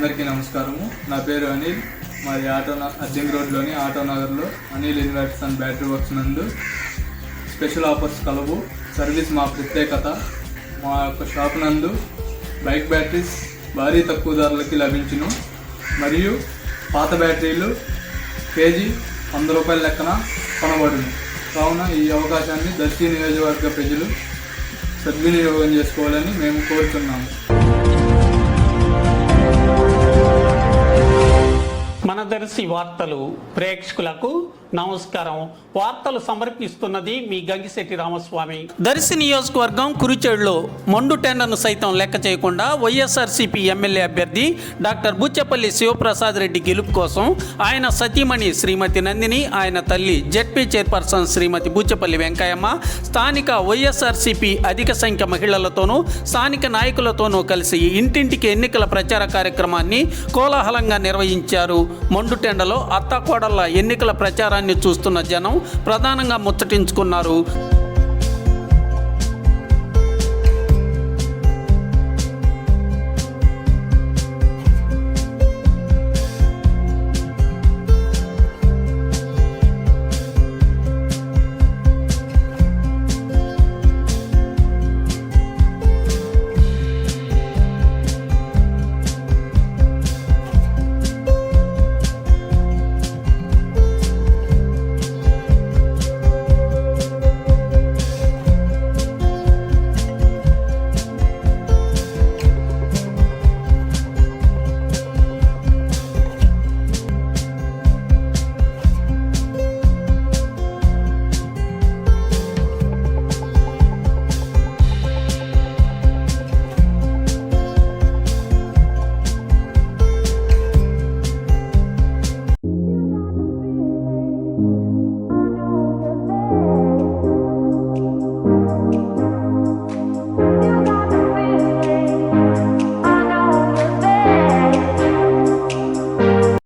అందరికీ నమస్కారము. నా పేరు అనిల్. మాది అర్జంగ్ రోడ్లోని ఆటో నగర్లో Anil inverters and battery works నందు స్పెషల్ ఆఫర్స్ కలవు. సర్వీస్ మా ప్రత్యేకత. మా యొక్క షాప్ నందు బైక్ బ్యాటరీస్ భారీ తక్కువ ధరలకి లభించును మరియు పాత బ్యాటరీలు కేజీ 100 రూపాయల లెక్కన కొనబడును. కావున ఈ అవకాశాన్ని దర్శి నియోజకవర్గ ప్రజలు సద్వినియోగం చేసుకోవాలని మేము కోరుతున్నాము. మన దర్శి వార్తలు ప్రేక్షకులకు నమస్కారం. వార్తలు సమర్పిస్తున్నది మీ గంగిశెట్టి రామస్వామి. దర్శి నియోజకవర్గం కురిచేడులో మొండు టెండర్ను సైతం లెక్క చేయకుండా వైఎస్ఆర్సీపీ ఎమ్మెల్యే అభ్యర్థి డాక్టర్ బుచ్చపల్లి శివప్రసాద్ రెడ్డి గెలుపు కోసం ఆయన సతీమణి శ్రీమతి నందిని, ఆయన తల్లి జెడ్పీ చైర్పర్సన్ శ్రీమతి బుచ్చపల్లి వెంకయ్యమ్మ, స్థానిక వైఎస్ఆర్సీపీ అధిక సంఖ్య మహిళలతోనూ స్థానిక నాయకులతోనూ కలిసి ఇంటింటికి ఎన్నికల ప్రచార కార్యక్రమాన్ని కోలాహలంగా నిర్వహించారు. మొండుటెండలో అత్తాకోడళ్ల ఎన్నికల ప్రచారాన్ని చూస్తున్న జనం ప్రధానంగా ముచ్చటించుకున్నారు.